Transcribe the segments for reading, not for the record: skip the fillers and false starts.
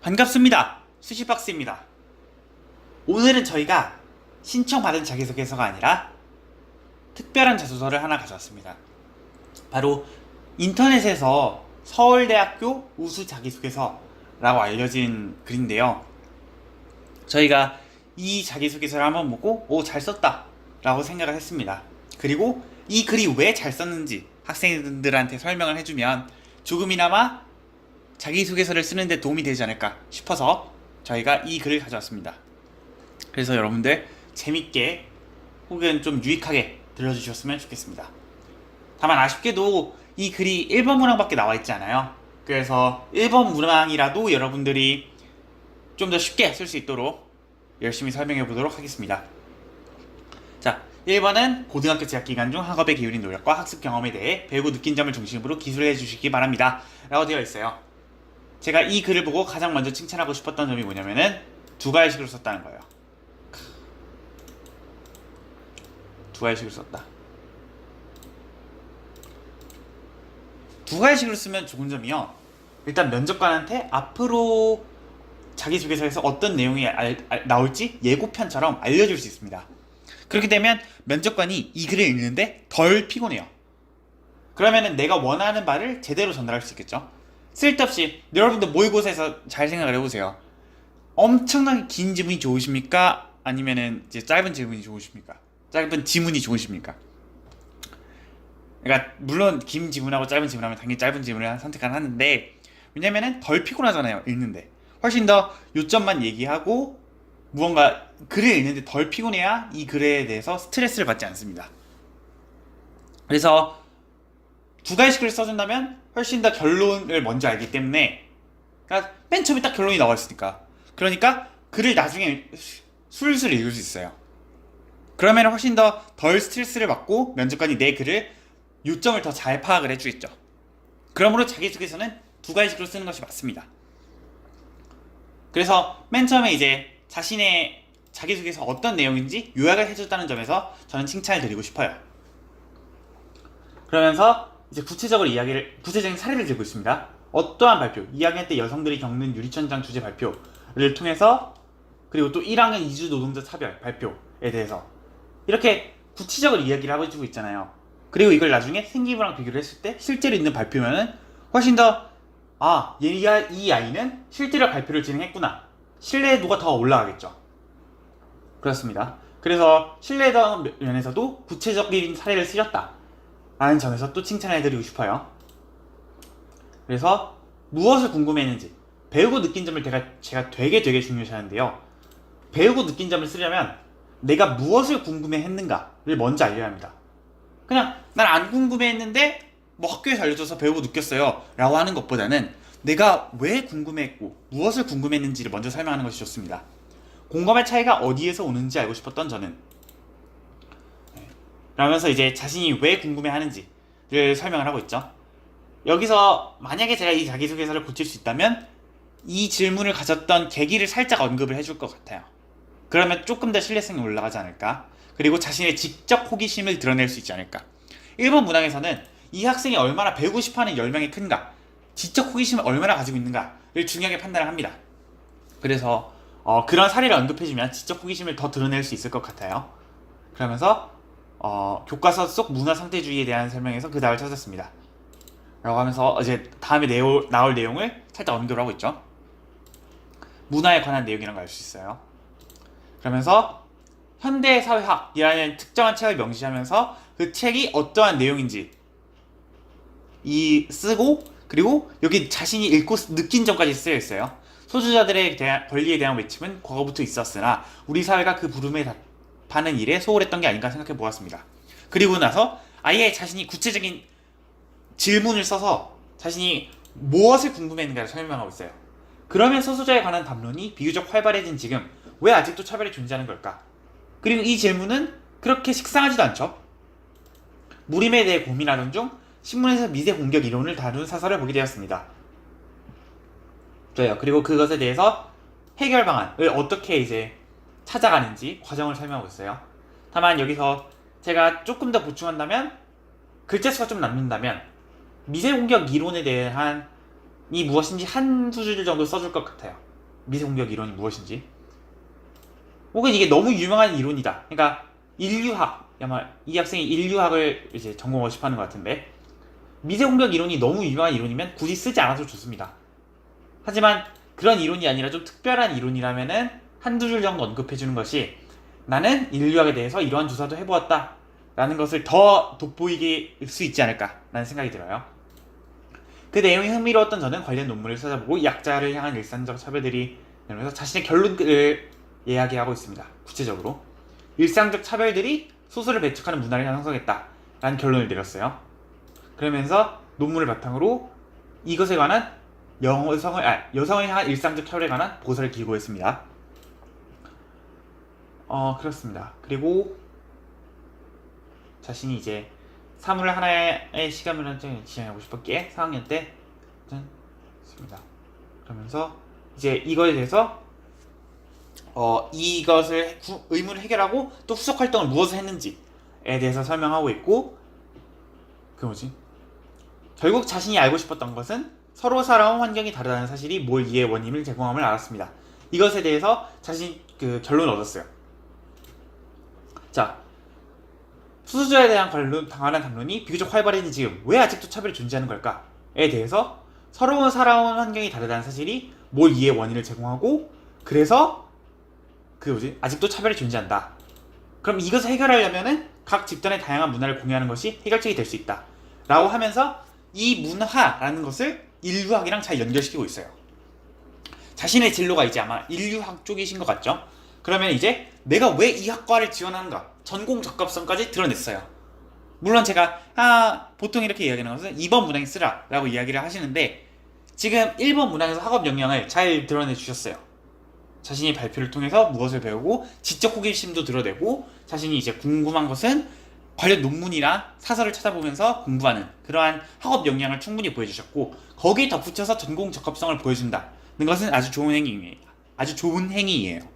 반갑습니다. 수시박스입니다. 오늘은 저희가 신청받은 자기소개서가 아니라 특별한 자소서를 하나 가져왔습니다. 바로 인터넷에서 서울대학교 우수 자기소개서라고 알려진 글인데요. 저희가 이 자기소개서를 한번 보고 잘 썼다 라고 생각을 했습니다. 그리고 이 글이 왜 잘 썼는지 학생들한테 설명을 해주면 조금이나마 자기소개서를 쓰는데 도움이 되지 않을까 싶어서 저희가 이 글을 가져왔습니다. 그래서 여러분들 재밌게 혹은 좀 유익하게 들려주셨으면 좋겠습니다. 다만 아쉽게도 이 글이 1번 문항밖에 나와 있지 않아요. 그래서 1번 문항이라도 여러분들이 좀 더 쉽게 쓸 수 있도록 열심히 설명해 보도록 하겠습니다. 자, 1번은 고등학교 재학 기간 중 학업에 기울인 노력과 학습 경험에 대해 배우고 느낀 점을 중심으로 기술을 해주시기 바랍니다 라고 되어 있어요. 제가 이 글을 보고 가장 먼저 칭찬하고 싶었던 점이 뭐냐면은 두 가지식으로 썼다는 거예요. 두 가지식으로 썼다. 두 가지식으로 쓰면 좋은 점이요. 일단 면접관한테 앞으로 자기소개서에서 어떤 내용이 나올지 예고편처럼 알려줄 수 있습니다. 그렇게 되면 면접관이 이 글을 읽는데 덜 피곤해요. 그러면은 내가 원하는 바를 제대로 전달할 수 있겠죠. 쓸데없이 여러분들 모의고사에서 잘 생각을 해보세요. 엄청나게 긴 지문이 좋으십니까? 아니면은 이제 짧은 지문이 좋으십니까? 짧은 지문이 좋으십니까? 그러니까 물론 긴 지문하고 짧은 지문하면 당연히 짧은 지문을 선택하는데, 왜냐면은 덜 피곤하잖아요, 읽는데. 훨씬 더 요점만 얘기하고 무언가 글을 읽는데 덜 피곤해야 이 글에 대해서 스트레스를 받지 않습니다. 그래서 두 가지씩을 써준다면 훨씬 더 결론을 먼저 알기 때문에, 그러니까 맨 처음에 딱 결론이 나와 있으니까, 그러니까 글을 나중에 술술 읽을 수 있어요. 그러면 훨씬 더 덜 스트레스를 받고 면접관이 내 글을 요점을 더 잘 파악을 해주겠죠. 그러므로 자기소개서는 두 가지씩으로 쓰는 것이 맞습니다. 그래서 맨 처음에 이제 자신의 자기소개서 어떤 내용인지 요약을 해줬다는 점에서 저는 칭찬을 드리고 싶어요. 그러면서 이제 구체적인 사례를 들고 있습니다. 어떠한 발표, 2학년 때 여성들이 겪는 유리천장 주제 발표를 통해서, 그리고 또 1학년 이주 노동자 차별 발표에 대해서 이렇게 구체적으로 이야기를 해주고 있잖아요. 그리고 이걸 나중에 생기부랑 비교를 했을 때 실제로 있는 발표면은 훨씬 더 얘가 이 아이는 실제로 발표를 진행했구나, 신뢰도가 더 올라가겠죠. 그렇습니다. 그래서 신뢰도 면에서도 구체적인 사례를 쓰셨다 라는 점에서 또 칭찬을 해드리고 싶어요. 그래서 무엇을 궁금했는지, 배우고 느낀 점을 제가 되게 중요시하는데요. 배우고 느낀 점을 쓰려면 내가 무엇을 궁금해했는가를 먼저 알려야 합니다. 그냥 난 안 궁금해했는데 뭐 학교에서 알려줘서 배우고 느꼈어요 라고 하는 것보다는 내가 왜 궁금했고 무엇을 궁금했는지를 먼저 설명하는 것이 좋습니다. 공감의 차이가 어디에서 오는지 알고 싶었던 저는, 라면서 이제 자신이 왜 궁금해하는지를 설명을 하고 있죠. 여기서 만약에 제가 이 자기소개서를 고칠 수 있다면 이 질문을 가졌던 계기를 살짝 언급을 해줄 것 같아요. 그러면 조금 더 신뢰성이 올라가지 않을까, 그리고 자신의 지적 호기심을 드러낼 수 있지 않을까. 1번 문항에서는 이 학생이 얼마나 배우고 싶어하는 열망이 큰가, 지적 호기심을 얼마나 가지고 있는가를 중요하게 판단을 합니다. 그래서 그런 사례를 언급해주면 지적 호기심을 더 드러낼 수 있을 것 같아요. 그러면서 교과서 속 문화 상태주의에 대한 설명에서 그 답을 찾았습니다 라고 하면서 이제 다음에 나올 내용을 살짝 언급을 하고 있죠. 문화에 관한 내용이라는 걸 알 수 있어요. 그러면서 현대사회학이라는 특정한 책을 명시하면서 그 책이 어떠한 내용인지 쓰고, 그리고 여기 자신이 읽고 느낀 점까지 쓰여 있어요. 소수자들의 권리에 대한 외침은 과거부터 있었으나 우리 사회가 그 부름에 답하는 일에 소홀했던 게 아닌가 생각해 보았습니다. 그리고 나서 아예 자신이 구체적인 질문을 써서 자신이 무엇을 궁금했는가를 설명하고 있어요. 그러면 소수자에 관한 담론이 비교적 활발해진 지금 왜 아직도 차별이 존재하는 걸까? 그리고 이 질문은 그렇게 식상하지도 않죠. 무림에 대해 고민하던 중 신문에서 미세 공격 이론을 다룬 사설을 보게 되었습니다. 좋아요. 그리고 그것에 대해서 해결 방안을 어떻게 이제 찾아가는지 과정을 설명하고 있어요. 다만 여기서 제가 조금 더 보충한다면, 글자 수가 좀 남는다면 미세 공격 이론에 대한 이 무엇인지 한 두 줄 정도 써줄 것 같아요. 미세공격 이론이 무엇인지, 혹은 이게 너무 유명한 이론이다. 그러니까 인류학, 아마 이 학생이 인류학을 이제 전공하고 싶어하는 것 같은데, 미세공격 이론이 너무 유명한 이론이면 굳이 쓰지 않아도 좋습니다. 하지만 그런 이론이 아니라 좀 특별한 이론이라면은 한두 줄 정도 언급해주는 것이, 나는 인류학에 대해서 이러한 조사도 해보았다 라는 것을 더 돋보이게 할 수 있지 않을까 라는 생각이 들어요. 그 내용이 흥미로웠던 저는 관련 논문을 찾아보고 약자를 향한 일상적 차별들이 이러면서 자신의 결론을 이야기하고 있습니다. 구체적으로 일상적 차별들이 소수를 배척하는 문화를 형성했다 라는 결론을 내렸어요. 그러면서 논문을 바탕으로 이것에 관한 여성을 향한 일상적 차별에 관한 보고서를 기고했습니다. 그렇습니다. 그리고 자신이 이제 사물을 하나의 시간으로 지향하고 싶었기에 4학년 때 했습니다. 그러면서 이제 이거에 대해서 이것을 의무를 해결하고 또 후속 활동을 무엇을 했는지에 대해서 설명하고 있고, 결국 자신이 알고 싶었던 것은 서로 살아온 환경이 다르다는 사실이 몰 이해의 원인을 제공함을 알았습니다. 이것에 대해서 자신이 그 결론을 얻었어요. 자, 수수자에 대한 당하는 담론이 비교적 활발해진 지금 왜 아직도 차별이 존재하는 걸까에 대해서 서로 살아온 환경이 다르다는 사실이 몰 이해의 원인을 제공하고, 그래서 아직도 차별이 존재한다. 그럼 이것을 해결하려면은 각 집단의 다양한 문화를 공유하는 것이 해결책이 될 수 있다 라고 하면서 이 문화라는 것을 인류학이랑 잘 연결시키고 있어요. 자신의 진로가 이제 아마 인류학 쪽이신 것 같죠? 그러면 이제 내가 왜 이 학과를 지원하는가, 전공 적합성까지 드러냈어요. 물론 제가 보통 이렇게 이야기하는 것은 2번 문항에 쓰라 라고 이야기를 하시는데, 지금 1번 문항에서 학업 역량을 잘 드러내 주셨어요. 자신이 발표를 통해서 무엇을 배우고 지적 호기심도 드러내고, 자신이 이제 궁금한 것은 관련 논문이나 사설을 찾아보면서 공부하는 그러한 학업 역량을 충분히 보여주셨고, 거기에 덧붙여서 전공 적합성을 보여준다는 것은 아주 좋은 행위예요.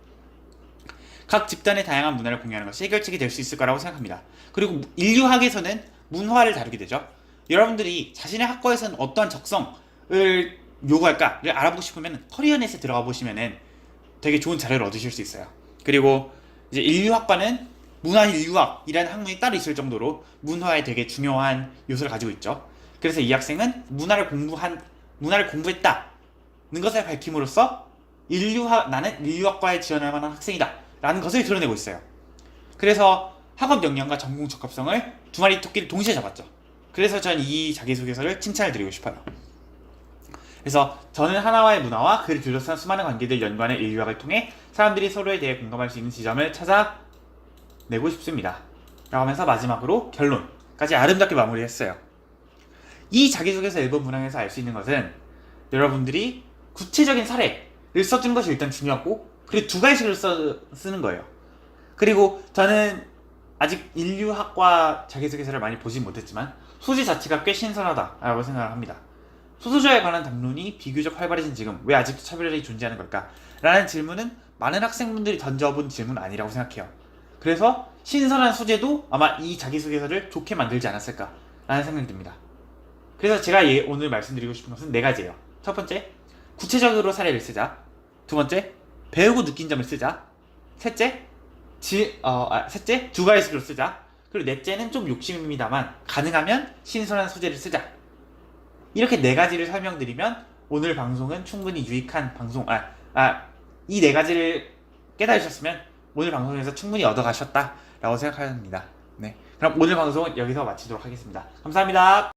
각 집단의 다양한 문화를 공유하는 것이 해결책이 될 수 있을 거라고 생각합니다. 그리고 인류학에서는 문화를 다루게 되죠. 여러분들이 자신의 학과에서는 어떠한 적성을 요구할까를 알아보고 싶으면 커리어넷에 들어가 보시면은 되게 좋은 자료를 얻으실 수 있어요. 그리고 이제 인류학과는 문화인류학이라는 학문이 따로 있을 정도로 문화에 되게 중요한 요소를 가지고 있죠. 그래서 이 학생은 문화를 공부했다는 것을 밝힘으로써 나는 인류학과에 지원할 만한 학생이다 라는 것을 드러내고 있어요. 그래서 학업 역량과 전공 적합성을 두 마리 토끼를 동시에 잡았죠. 그래서 저는 이 자기소개서를 칭찬을 드리고 싶어요. 그래서 저는 하나와의 문화와 그를 둘러싼 수많은 관계들 연관의 인류학을 통해 사람들이 서로에 대해 공감할 수 있는 지점을 찾아내고 싶습니다 라고 하면서 마지막으로 결론까지 아름답게 마무리했어요. 이 자기소개서 1번 문항에서 알 수 있는 것은, 여러분들이 구체적인 사례를 써준 것이 일단 중요하고, 그리고 두 가지씩을 쓰는 거예요. 그리고 저는 아직 인류학과 자기소개서를 많이 보진 못했지만 소재 자체가 꽤 신선하다라고 생각을 합니다. 소수자에 관한 담론이 비교적 활발해진 지금 왜 아직도 차별이 존재하는 걸까? 라는 질문은 많은 학생분들이 던져본 질문 아니라고 생각해요. 그래서 신선한 소재도 아마 이 자기소개서를 좋게 만들지 않았을까 라는 생각이 듭니다. 그래서 제가 오늘 말씀드리고 싶은 것은 4가지예요. 첫 번째, 구체적으로 사례를 쓰자. 두 번째, 배우고 느낀 점을 쓰자. 셋째, 두 가지씩으로 쓰자. 그리고 넷째는 좀 욕심입니다만 가능하면 신선한 소재를 쓰자. 이렇게 4가지를 설명드리면 오늘 방송은 충분히 유익한 방송, 이 4가지를 깨달으셨으면 오늘 방송에서 충분히 얻어가셨다라고 생각합니다. 네, 그럼 오늘 방송은 여기서 마치도록 하겠습니다. 감사합니다.